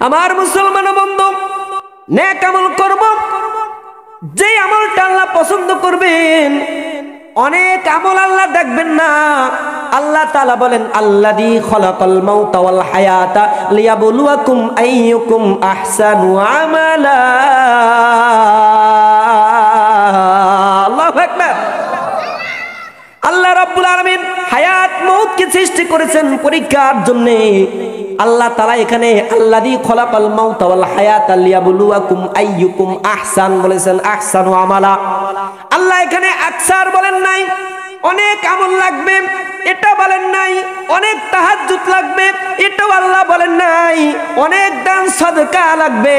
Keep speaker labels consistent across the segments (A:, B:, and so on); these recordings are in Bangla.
A: আমার মুসলমান বন্ধু, নেক আমল করব, যে আমলটা আল্লাহ পছন্দ করবেন। অনেক আমল আল্লাহ দেখবেন না। আল্লাহ তাআলা বলেন, আল্লাযী খালাকাল মাউতা ওয়াল হায়াতা লিয়াবলুয়াকুম আইয়ুকুম আহসানু আমালা। আল্লাহু আকবার। আল্লাহ রাব্বুল আলামিন হায়াত মউতকে সৃষ্টি করেছেন পরীক্ষার জন্য। আল্লাহ তাআলা এখানে আল্লাযী খালাকাল মাউতা ওয়াল হায়াতা লিয়াবলুয়াকুম আইয়ুকুম আহসান বলেছেন, আহসানু আমালা। আল্লাহ এখানে আকসার বলেন নাই, অনেক আমল লাগবে এটা বলেন নাই, অনেক তাহাজ্জুদ লাগবে এটাও আল্লাহ বলেন নাই, অনেক দান সাদকা লাগবে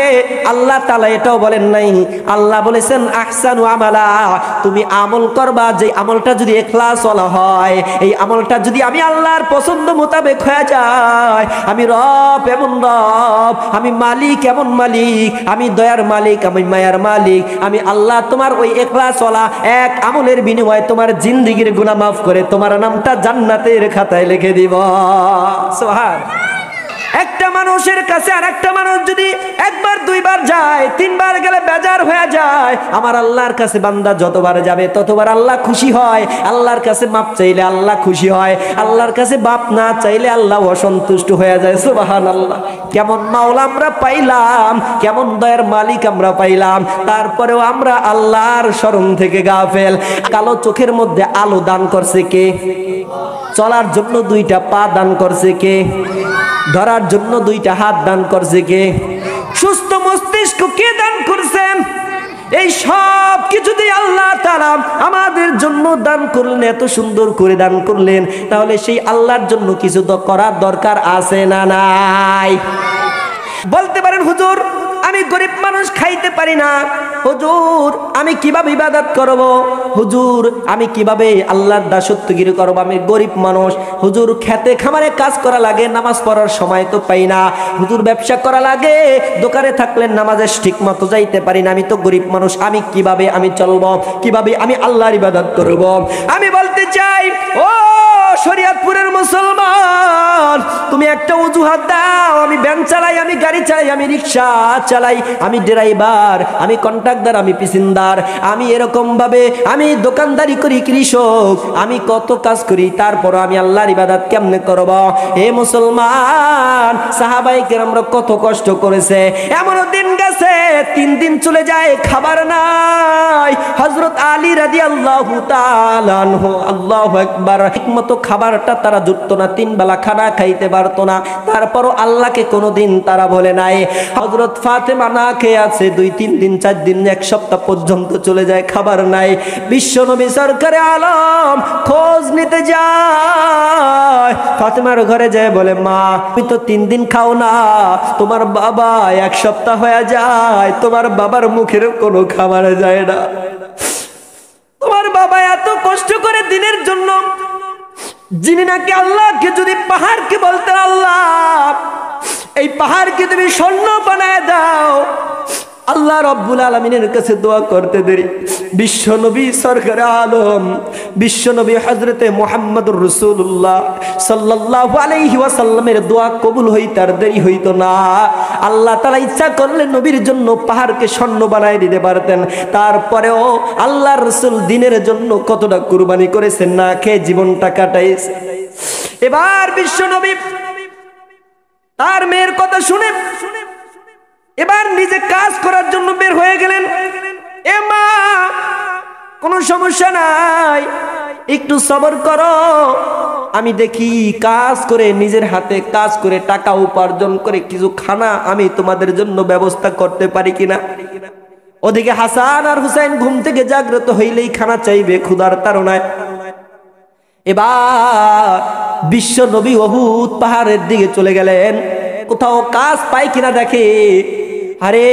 A: আল্লাহ তাআলা এটাও বলেন নাই। আল্লাহ বলেছেন আহসানু আমালা, তুমি আমল করবা যে আমলটা যদি ইখলাস ওয়ালা হয়, এই আমলটা যদি আমি আল্লাহর পছন্দ মোতাবেক হয়ে যায়। আমি রব এমন রব, আমি মালিক এমন মালিক, আমি দয়ার মালিক, আমি মায়ার মালিক, আমি আল্লাহ তোমার ওই ইখলাস ওয়ালা এক আমলের বিনিময়ে তোমার জিন্দেগির গুনাহ মাফ করে তোমার নামটা জান্নাতের খাতায় লিখে দিব। সুবহান। একটা মানুষের কাছে আর একটা মানুষ যদি একবার দুইবার যায়, তিনবার গেলে বেজার হয়ে যায়, আমার আল্লাহর কাছে বান্দা যতবার যাবে ততবার আল্লাহ খুশি হয়। আল্লাহর কাছে মাপ চাইলে আল্লাহ খুশি হয়, আল্লাহর কাছে বাপ না চাইলে আল্লাহ অসন্তুষ্ট হয়ে যায়। সুবহানাল্লাহ। কেমন মাওলা আমরা পাইলাম, কেমন দয়ার মালিক আমরা পাইলাম, তারপরেও আমরা আল্লাহর শরণ থেকে গাফেল। কালো চোখের মধ্যে আলো দান করছে কে? চলার জন্য দুইটা পা দান করছে কে? ধরার জন্য দুইটা হাত দান করছে কে? সুস্থ মস্তিষ্ক কে দান করছেন? এই সব কিছু দিয়ে আল্লাহ তাআলা আমাদের জন্য দান করলেন, এত সুন্দর করে দান করলেন, তাহলে সেই আল্লাহর জন্য কিছু তো করার দরকার আছে না নাই? বলতে পারেন হুজুর আমি গরিব মানুষ, খাইতে পারি না, হুজুর আমি কিভাবে ইবাদত করব, হুজুর আমি কিভাবে আল্লাহর দাসত্বগিরি করব, আমি গরিব মানুষ, হুজুর খেতে খামারে কাজ করা লাগে, নামাজ পড়ার সময় তো পাই না, হুজুর ব্যবসা করা লাগে, দোকানে থাকলে নামাজে ঠিক মতো যাইতে পারি না, আমি তো গরিব মানুষ, আমি কিভাবে আমি চলবো, কিভাবে আমি আল্লাহর ইবাদত করব? আমি বলতে চাই ও শরীয়তপুরের মুসলমান, তুমি একটা অজুহাত দাও। আমি ভ্যান চালাই, আমি গাড়ি চালাই, আমি রিক্সা চালাই, আমি ড্রাইভার, আমি কন্ট্রাক্টর, আমি পিসিন্দার, আমি এরকম ভাবে আমি দোকানদারি করি, কৃষক, আমি কত কাজ করি, তারপর আমি আল্লাহর ইবাদত কেমনে করব? হে মুসলমান, সাহাবায়ে কেরামরা কত কষ্ট করেছে। এমনও দিন গেছে 3 দিন চলে যায় খাবার নাই। হযরত আলী রাদিয়াল্লাহু তাআলা আনহু, আল্লাহু আকবার, ঠিকমতো খাবারটা তারা জুটতো না, 3 বেলা খানা খাইতে পারতো না, তারপরও আল্লাহকে কোনোদিন তারা বলে নাই। হযরত ফাতেমা না খেয়ে আছে 2-3 দিন, 4 দিন, 1 সপ্তাহ পর্যন্ত চলে যায়, খাবার নাই। বিশ্ব নবী সরকারে আলম খোঁজ নিতে যায়, ফাতেমার ঘরে যায়, বলে মা তুমি তো 3 দিন খাও না, তোমার বাবা 1 সপ্তাহ হয়ে যায়, তোমার বাবার মুখের কোনো খাবার যায় না, তোমার বাবা এত কষ্ট করে দিনের জন্য, যিনি নাকি আল্লাহকে যদি পাহাড়কে বলতেন আল্লাহ এই পাহাড়কে তুমি স্বর্ণ বানায় দাও, আল্লাহ রাব্বুল আলামিনের কাছে দোয়া করতে দেরি বিশ্ব নবী সরকারে আলম, বিশ্ব নবী হযরতে মুহাম্মদুর রাসূলুল্লাহ সাল্লাল্লাহু আলাইহি ওয়াসাল্লামের দোয়া কবুল হইতে আর দেরি হইতো না। আল্লাহ তাআলা ইচ্ছা করলে নবীর জন্য পাহাড়কে স্বর্ণ বানায় দিতে পারতেন। তারপরেও আল্লাহর রাসূল দ্বীনের জন্য কতটা কুরবানি করেছেন, না খেয়ে জীবনটা কাটাইছে। এবার বিশ্ব নবী তার মেয়ের কথা শুনে এবার নিজে কাজ করার জন্য বের হয়ে গেলেন। এ মা, কোনো সমস্যা নাই, একটু সবর করো, আমি দেখি কাজ করে, নিজের হাতে কাজ করে টাকা উপার্জন করে কিছু খানা আমি তোমাদের জন্য ব্যবস্থা করতে পারি কিনা। ওদিকে হাসান আর হুসাইন ঘুম থেকে জাগ্রত হইলেই খানা চাইবে ক্ষুধার তাড়নায়। এবার বিশ্ব নবী উহুদ পাহাড়ের দিকে চলে গেলেন, কোথাও কাজ পাই কিনা দেখে। আরে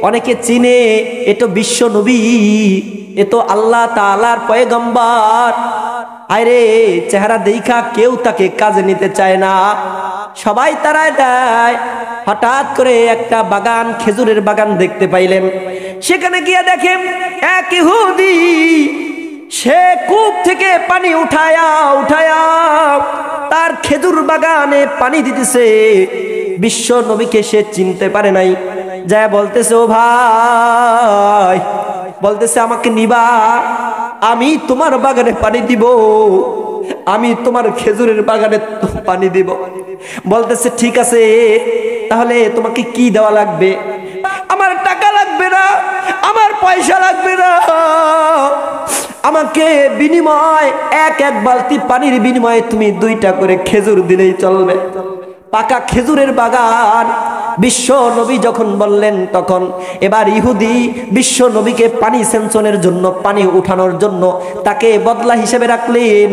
A: অনেকে চিনে, এ তো বিশ্ব নবী, এ তো আল্লাহ তাআলার পয়গম্বর। আরে চেহারা দেখা কেউ তাকে কাজে নিতে চায় না, সবাই তারায় দেয়। হঠাৎ করে একটা বাগান, খেজুরের বাগান দেখতে পাইলেন। সেখানে গিয়ে দেখেন এক ইহুদি, সে কূপ থেকে পানি উঠায়া উঠায়া তার খেজুর বাগানে পানি দিতেছে। বিশ্ব নবীকে সে চিনতে পারে নাই। যায় বলতেছে, ও ভাই, বলতেছে আমাকে নিবা, আমি তোমার বাগানে পানি দিব, আমি তোমার খেজুরের বাগানে পানি দিব। বলতেছে ঠিক আছে, তাহলে তোমাকে কি দেওয়া লাগবে? আমার টাকা লাগবে না, আমার পয়সা লাগবে না, আমাকে বিনিময় এক বালতি পানির বিনিময়ে তুমি 2টা করে খেজুর দিলেই চলবে। পাকা খেজুরের বাগান। বিশ্ব নবী যখন বললেন তখন এবার ইহুদি বিশ্ব নবীকে পানি সেঞ্চনের জন্য, পানি উঠানোর জন্য তাকে বদলা হিসেবে রাখলেন।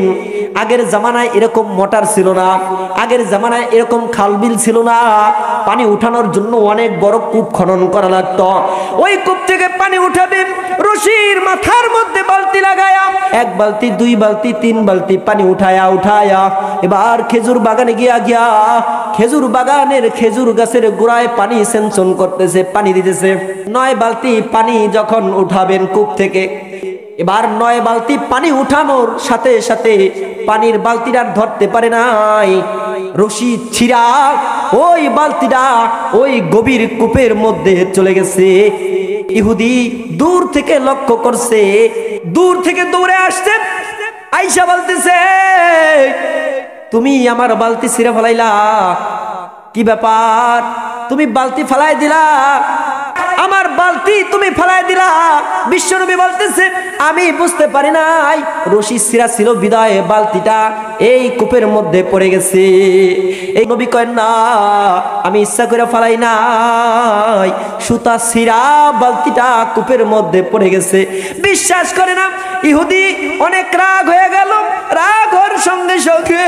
A: আগের জামানায় এরকম মোটর ছিল না, আগের জামানায় এরকম খালবিল ছিল না। পানি উঠানোর জন্য অনেক বড় কূপ খনন করা লাগতো। ওই কূপ থেকে পানি উঠাবেন, রশির মাথার মধ্যে বালতি লাগায়া 1 বালতি 2 বালতি 3 বালতি পানি উঠায়া এবার খেজুর বাগানে গিয়া খেজুর বাগানের খেজুর গাছের গোড়ায় পানি সেঞ্চন করতেছে, পানি দিতেছে। 9 বালতি পানি যখন উঠাবেন কূপ থেকে, এবার 9 বালতি পানি উঠানোর সাথে সাথে পানির বালতিটা ধরতে পারে নাই, রশি ছিঁড়া ওই বালতিটা ওই গভীর কূপের মধ্যে চলে গেছে। ইহুদি দূর থেকে লক্ষ্য করছে, দূর থেকে দৌড়ে আসছে, আইসা বলতেছে, তুমি আমার বালতি ছিঁড়ে ফেলাইলা, কি ব্যাপার? তুমি বালতি ফেলাই দিলা, আমার বালতি তুমি ফেলাই দিলা। বিশ্বনবী বলতেছে, আমি বুঝতে পারি নাই, রশি ছিঁড়া ছিল বিদায় বালতিটা এই কূপের মধ্যে পড়ে গেছে। এই নবী কয় না, আমি ইচ্ছা করে ফেলাই নাই, সুতা ছিঁড়া বালতিটা কূপের মধ্যে পড়ে গেছে। বিশ্বাস করে না। ইহুদি অনেক রাগ হয়ে গেল। রাগ হওয়ার সঙ্গে সঙ্গে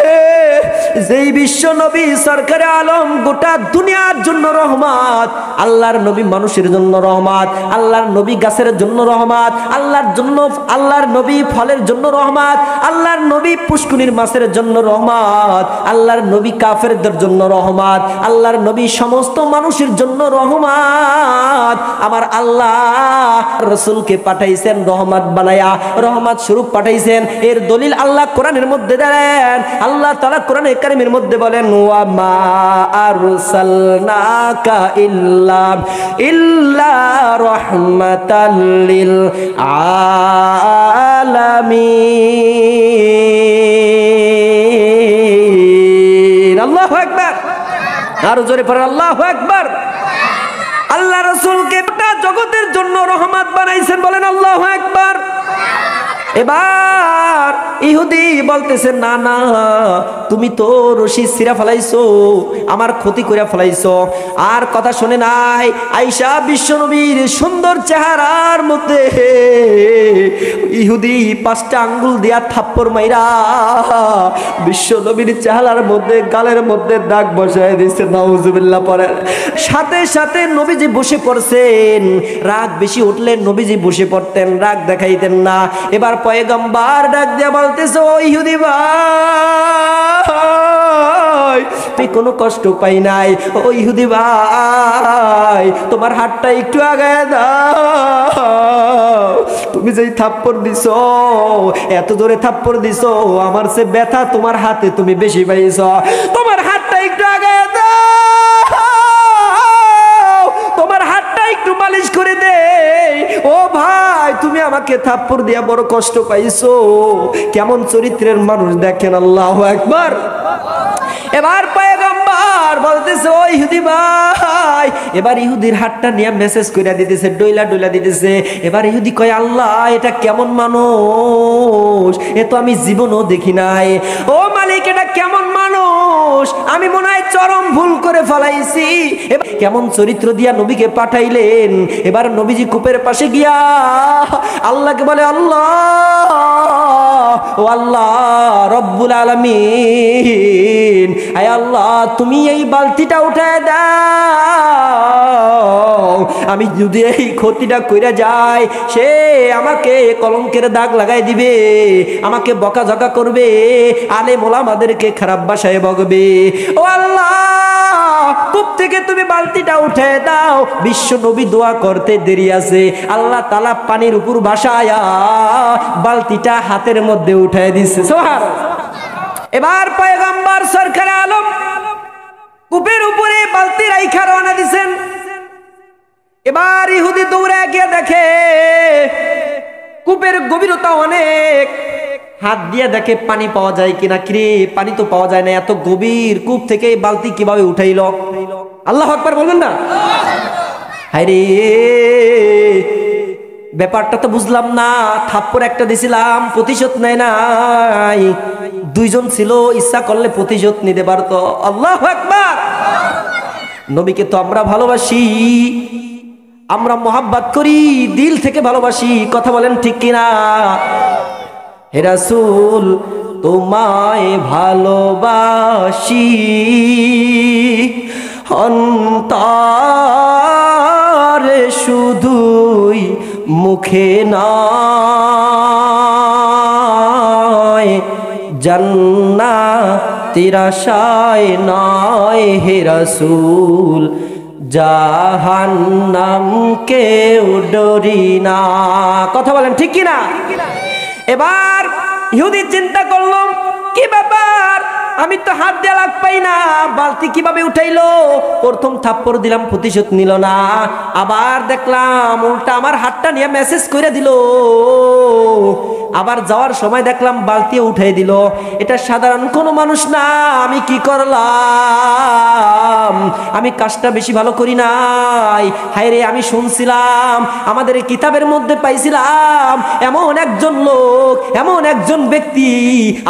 A: যেই বিশ্ব নবী সরকারে আলম, গোটা দুনিয়ার জন্য রহমত, আল্লাহর নবী মানুষের জন্য রহমত, আল্লাহর নবী গাছের জন্য রহমত, আল্লাহর নবী ফলের জন্য রহমত, আল্লাহর নবী পুষ্কুনির মাছের জন্য রহমত, আল্লাহর নবী কাফেরদের জন্য রহমত, আল্লাহর নবী সমস্ত মানুষের জন্য রহমত। আমার আল্লাহ রাসূলকে পাঠাইছেন রহমত বানায়া, রহমত স্বরূপ পাঠাইছেন। এর দলিল আল্লাহ কোরআনের মধ্যে দেন। আল্লাহ তাআলা কোরআনে কারীমের মধ্যে বলেন, ওয়া মা আরসালনাকা ইল্লা রাহমাতাল লিল আলামিন। আল্লাহু আকবার। আরো জোরে পড়েন আল্লাহু আকবার। আল্লাহ রাসূলকে গোটা জগতের জন্য রহমত বানাইছেন, বলেন আল্লাহু আকবার। এবার ইহুদি বলতেছে, না না, তুমি তো রশি ছিঁড়া ফেলাইছো, আমার ক্ষতি করে ফেলাইছো। আর কথা শুনে নাই, আয়েশা বিশ্বনবীর সুন্দর চেহারার মধ্যে ইহুদি 5টা আঙ্গুল দিয়া থাপ্পড় মাইরা বিশ্বনবীর চেহারার মধ্যে, গালের মধ্যে দাগ বসায় দিয়েছে। নাউজুবিল্লাহ পড়েন। সাথে সাথে নবীজি বসে পড়ছেন। রাগ বেশি উঠলে নবীজি বসে পড়তেন, রাগ দেখাইতেন না। এবার পয়গম্বর ডাক দিয়া বলতেছে, ও ইহুদি ভাই, তুই কোনো কষ্ট পাই নাই। ও ইহুদি ভাই, তোমার হাতটা একটু আগায় দাও। তুমি যেই থাপ্পড় দিছো, এত জোরে থাপ্পড় দিছো, আমার সে ব্যথা তোমার হাতে তুমি বেশি পাইছ। তোমার হাতটা একটু আগায় দাও, তোমার হাতটা একটু মালিশ করে দে। ও ভাই, তুমি আমাকে থাপ্পড় দিয়া বড় কষ্ট পাইছো। কেমন চরিত্রের মানুষ দেখেন। আল্লাহু আকবার। এবার পয়গম্বর বলতেছে, ও ইহুদি ভাই, এবার ইহুদির হাতটা নিয়ে মেসেজ কইরা দিতেছে, ডইলা দিতেছে। এবার ইহুদি কয়, আল্লাহ, এটা কেমন মানুষ, এ তো আমি জীবনও দেখি নাই। ও মালিক, এটা কেমন মানুষ, আমি মনে হয় চরম ভুল করে ফেলাইছি। এবার কেমন চরিত্র দিয়া নবীকে পাঠাইলেন। এবার নবীজি কূপের পাশে গিয়া আল্লাহকে বলে, আল্লাহ, ও আল্লাহ রব্বুল আলামিন, আয় আল্লাহ, তুমি এই বালতিটা উঠায় দাও। আমি যদি এই ক্ষতিটা কইরা যাই, সে আমাকে কলঙ্কের দাগ লাগাই দিবে, আমাকে বকাঝকা করবে, আলেম ওলামাদেরকে খারাপ ভাষায় বকবে। ও আল্লাহ, কূপ থেকে তুমি বালতিটা উঠে দাও। বিশ্ব নবী দোয়া করতে দেরি আছে, আল্লাহ তাআলা পানির উপর ভাসায়া বালতিটা হাতের মধ্যে উঠায় দিচ্ছে। সুবহানাল্লাহ। এবার পয়গম্বর সরকারে আলম কূপের উপরে বালতি রাইখা রওনা দিছেন। এবার ইহুদি দৌড়ে গিয়ে দেখে কূপের গভীরতা অনেক, হাত দিয়ে দেখে পানি পাওয়া যায় কিনা। কিরে, পানি তো পাওয়া যায় না, এত গভীর কূপ থেকে বালতি কিভাবে উঠাইল? আল্লাহু আকবার বলবেন না? হায়রে, ব্যাপারটা তো বুঝলাম না। থাপ্পড় একটা দিছিলাম, প্রতিশোধ নেয় নাই। দুইজন ছিল, ইচ্ছা করলে প্রতিশোধ নিতে পারতো। আল্লাহু আকবার। নবীকে তো আমরা ভালোবাসি, আমরা মোহাব্বত করি, দিল থেকে ভালোবাসি। কথা বলেন ঠিক কিনা? হে রাসূল, তোমায় ভালোবাসি অন্তরে, শুধুই মুখে নয়, জান্নাতের আশায় নয়। হে রাসূল, জাহান্নামকেও ডরি না। কথা বলেন ঠিক কিনা? এবার ইহুদি চিন্তা করলো, কি ব্যাপার, আমি তো হাত দিয়ে লাগ পাই না, বালতি কিভাবে উঠাইলো? প্রথম থাপ্পড় দিলাম, প্রতিশোধ নিল না। আবার দেখলাম উল্টা আমার হাতটা নিয়ে মেসেজ করে দিল। আবার যাওয়ার সময় দেখলাম বালতি উঠাই দিল। এটা সাধারণ কোনো মানুষ না। আমি কি করলাম? আমি কাজটা বেশি ভালো করি নাই। হায়রে, আমি শুনছিলাম, আমাদের এই কিতাবের মধ্যে পাইছিলাম, এমন একজন লোক, এমন একজন ব্যক্তি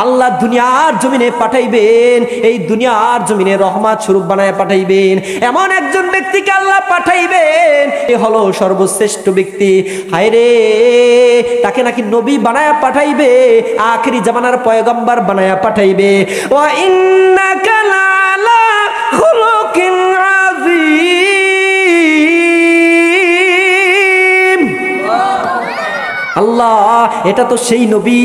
A: আল্লাহ দুনিয়ার জমিনে পাঠাইবেন, এই দুনিয়ার জমিনে রহমত স্বরূপ বানায় পাঠাইবেন। এমন একজন ব্যক্তিকে আল্লাহ পাঠাইবেন, এ হলো সর্বশ্রেষ্ঠ ব্যক্তি। হায়রে, তাকে নাকি নবী বানায় পাঠাইবে, আখিরি জামানার পয়গম্বর বানায়া পাঠাইবে। ওয়া ইন্নাকা লালা খুলুকিন আযীম। আল্লাহ, এটা তো সেই নবী,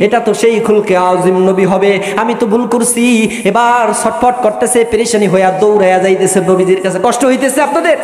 A: এটা তো সেই খুলকে আযীম নবী হবে। আমি তো ভুল করছি। এবার ছটফট করতেছে, পেরেশানি হইয়া দৌড়াইয়া যাইতেছে নবীজির কাছে। কষ্ট হইতেছে আপনাদের?